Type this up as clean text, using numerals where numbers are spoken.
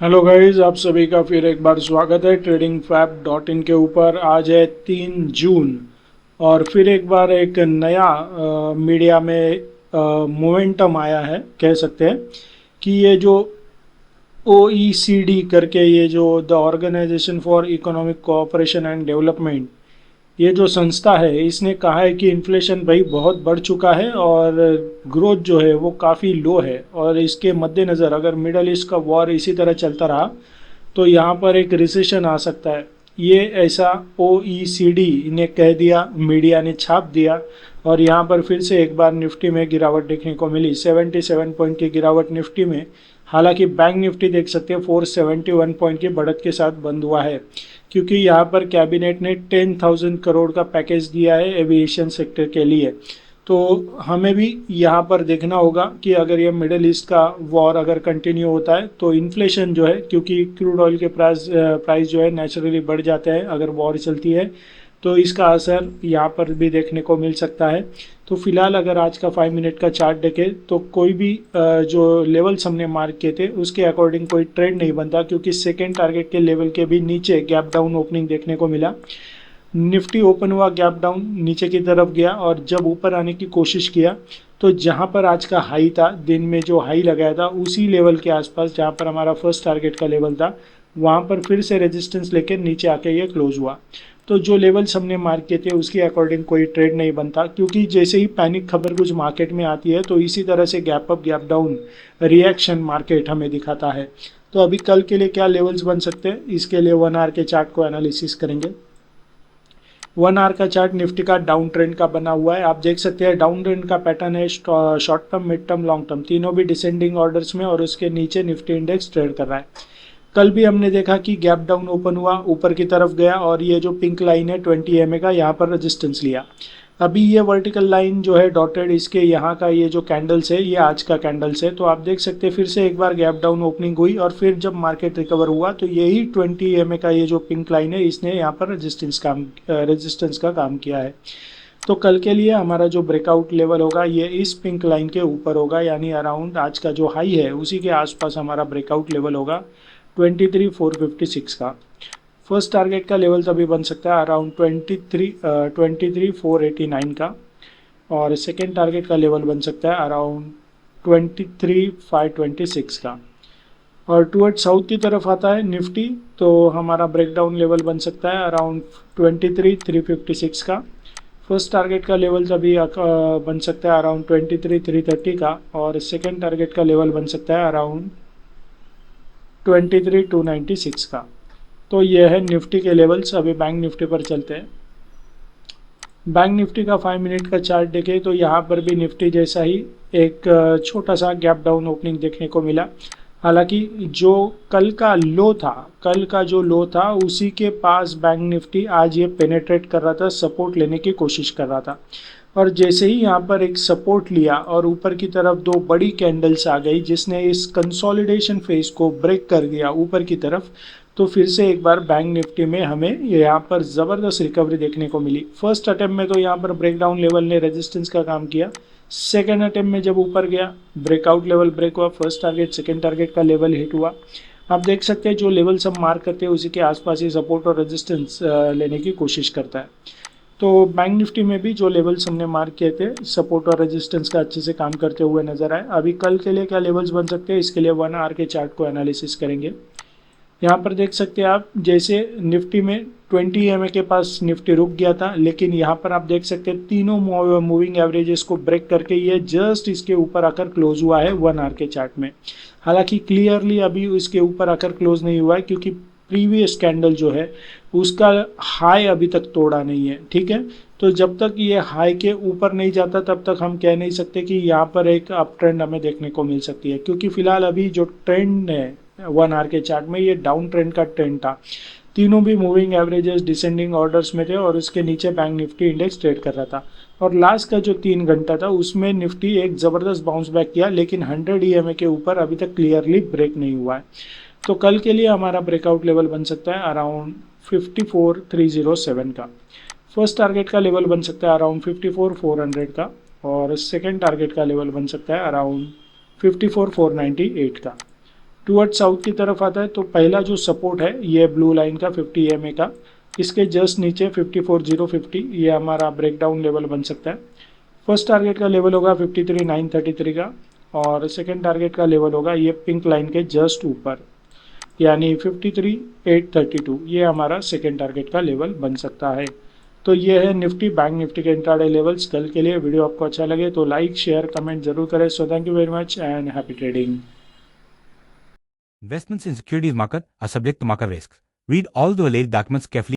Hello guys, आप सभी का फिर एक बार स्वागत है ट्रेडिंग फैब डॉट इन के ऊपर। आज है 3 जून और फिर एक बार एक नया मीडिया में मोमेंटम आया है, कह सकते हैं कि ये जो OECD करके, ये जो the organisation for economic cooperation and development, ये जो संस्था है, इसने कहा है कि इन्फ्लेशन भाई बहुत बढ़ चुका है और ग्रोथ जो है वो काफ़ी लो है। और इसके मद्देनज़र अगर मिडल ईस्ट का वॉर इसी तरह चलता रहा तो यहाँ पर एक रिसेशन आ सकता है। ये ऐसा OECD ने कह दिया, मीडिया ने छाप दिया। और यहाँ पर फिर से एक बार निफ्टी में गिरावट देखने को मिली, 77 पॉइंट की गिरावट निफ्टी में। हालांकि बैंक निफ्टी देख सकते हैं 471 पॉइंट की बढ़त के साथ बंद हुआ है, क्योंकि यहाँ पर कैबिनेट ने 10,000 करोड़ का पैकेज दिया है एविएशन सेक्टर के लिए। तो हमें भी यहाँ पर देखना होगा कि अगर ये मिडल ईस्ट का वॉर अगर कंटिन्यू होता है तो इन्फ्लेशन जो है, क्योंकि क्रूड ऑयल के प्राइस जो है नेचुरली बढ़ जाते हैं अगर वॉर चलती है, तो इसका असर यहाँ पर भी देखने को मिल सकता है। तो फिलहाल अगर आज का 5 मिनट का चार्ट देखें तो कोई भी जो लेवल्स हमने मार्क किए थे उसके अकॉर्डिंग कोई ट्रेंड नहीं बनता, क्योंकि सेकेंड टारगेट के लेवल के भी नीचे गैप डाउन ओपनिंग देखने को मिला। निफ्टी ओपन हुआ, गैप डाउन नीचे की तरफ गया और जब ऊपर आने की कोशिश किया तो जहां पर आज का हाई था, दिन में जो हाई लगाया था उसी लेवल के आसपास जहां पर हमारा फर्स्ट टारगेट का लेवल था, वहां पर फिर से रेजिस्टेंस लेकर नीचे आके ये क्लोज हुआ। तो जो लेवल्स हमने मार्क किए थे उसके अकॉर्डिंग कोई ट्रेड नहीं बनता, क्योंकि जैसे ही पैनिक खबर कुछ मार्केट में आती है तो इसी तरह से gap up gap down reaction market हमें दिखाता है। तो अभी कल के लिए क्या लेवल्स बन सकते हैं, इसके लिए 1 आवर के चार्ट को एनालिसिस करेंगे। 1 आवर का चार्ट निफ्टी का डाउन ट्रेंड का बना हुआ है। आप देख सकते हैं डाउन ट्रेंड का पैटर्न है, short term, mid term, long term, तीनों भी डिसेंडिंग ऑर्डर्स में, और उसके नीचे निफ्टी इंडेक्स ट्रेड कर रहा है। कल भी हमने देखा कि गैप डाउन ओपन हुआ, ऊपर की तरफ गया और ये जो पिंक लाइन है 20 MA का, यहाँ पर रेजिस्टेंस लिया। अभी ये वर्टिकल लाइन जो है डॉटेड, इसके यहाँ का ये जो कैंडल्स है ये आज का कैंडल्स है। तो आप देख सकते हैं फिर से एक बार गैप डाउन ओपनिंग हुई और फिर जब मार्केट रिकवर हुआ तो यही 20 MA का ये जो पिंक लाइन है इसने यहाँ पर रेजिस्टेंस का काम किया है। तो कल के लिए हमारा जो ब्रेकआउट लेवल होगा ये इस पिंक लाइन के ऊपर होगा, यानी अराउंड आज का जो हाई है उसी के आसपास हमारा ब्रेकआउट लेवल होगा 23,456 का। फर्स्ट टारगेट का लेवल तभी बन सकता है अराउंड 23,489 का, और सेकेंड टारगेट का लेवल बन सकता है अराउंड 23,526 का। और टुवर्ड साउथ की तरफ आता है निफ्टी, तो हमारा ब्रेकडाउन लेवल बन सकता है अराउंड 23,356 का। फर्स्ट टारगेट का लेवल तभी बन सकता है अराउंड 23,330 का, और सेकेंड टारगेट का लेवल बन सकता है अराउंड 23,296 का। तो यह है निफ्टी के लेवल्स। अभी बैंक निफ्टी पर चलते हैं। बैंक निफ्टी का 5 मिनट का चार्ट देखें तो यहाँ पर भी निफ्टी जैसा ही एक छोटा सा गैप डाउन ओपनिंग देखने को मिला। हालांकि जो कल का जो लो था उसी के पास बैंक निफ्टी आज ये पेनेट्रेट कर रहा था, सपोर्ट लेने की कोशिश कर रहा था। और जैसे ही यहाँ पर एक सपोर्ट लिया और ऊपर की तरफ दो बड़ी कैंडल्स आ गई जिसने इस कंसोलिडेशन फेज को ब्रेक कर दिया ऊपर की तरफ, तो फिर से एक बार बैंक निफ्टी में हमें यहाँ पर ज़बरदस्त रिकवरी देखने को मिली। फर्स्ट अटेम्प्ट में तो यहाँ पर ब्रेकडाउन लेवल ने रेजिस्टेंस का काम किया। सेकेंड अटेम्प्ट में जब ऊपर गया, ब्रेकआउट लेवल ब्रेक हुआ, फर्स्ट टारगेट सेकेंड टारगेट का लेवल हिट हुआ। आप देख सकते हैं जो लेवल सब मार्क करते हैं उसी के आसपास ही सपोर्ट और रेजिस्टेंस लेने की कोशिश करता है। तो बैंक निफ्टी में भी जो लेवल्स हमने मार्क किए थे सपोर्ट और रेजिस्टेंस का अच्छे से काम करते हुए नजर आए। अभी कल के लिए क्या लेवल्स बन सकते हैं, इसके लिए 1 आवर के चार्ट को एनालिसिस करेंगे। यहाँ पर देख सकते हैं आप, जैसे निफ्टी में 20 MA के पास निफ्टी रुक गया था, लेकिन यहाँ पर आप देख सकते हैं तीनों मूविंग एवरेजेस को ब्रेक करके ये जस्ट इसके ऊपर आकर क्लोज हुआ है 1 आवर के चार्ट में। हालांकि क्लियरली अभी इसके ऊपर आकर क्लोज नहीं हुआ है, क्योंकि प्रीवियस कैंडल जो है उसका हाई अभी तक तोड़ा नहीं है। ठीक है, तो जब तक ये हाई के ऊपर नहीं जाता तब तक हम कह नहीं सकते कि यहाँ पर एक अप ट्रेंड हमें देखने को मिल सकती है, क्योंकि फिलहाल अभी जो ट्रेंड है 1 आवर के चार्ट में ये डाउन ट्रेंड का ट्रेंड था। तीनों भी मूविंग एवरेजेस डिसेंडिंग ऑर्डर्स में थे और उसके नीचे बैंक निफ्टी इंडेक्स ट्रेड कर रहा था। और लास्ट का जो 3 घंटा था उसमें निफ्टी एक ज़बरदस्त बाउंस बैक किया, लेकिन 100 EMA के ऊपर अभी तक क्लियरली ब्रेक नहीं हुआ है। तो कल के लिए हमारा ब्रेकआउट लेवल बन सकता है अराउंड 54,307 का। फर्स्ट टारगेट का लेवल बन सकता है अराउंड 54,400 का, और सेकेंड टारगेट का लेवल बन सकता है अराउंड 54,498 का। टूवर्ड साउथ की तरफ आता है तो पहला जो सपोर्ट है ये ब्लू लाइन का 50 EMA का, इसके जस्ट नीचे 54,050 ये हमारा ब्रेकडाउन लेवल बन सकता है। फर्स्ट टारगेट का लेवल होगा 53,933 का, और सेकेंड टारगेट का लेवल होगा ये पिंक लाइन के जस्ट ऊपर, यानी 53,832 ये हमारा सेकेंड टारगेट का लेवल बन सकता है। तो ये है निफ्टी बैंक निफ्टी के इंट्राडे लेवल्स कल के लिए। वीडियो आपको अच्छा लगे तो लाइक शेयर कमेंट जरूर करें। So thank you very much and happy trading. Investments in securities market are subject to market risks. Read all the related documents carefully.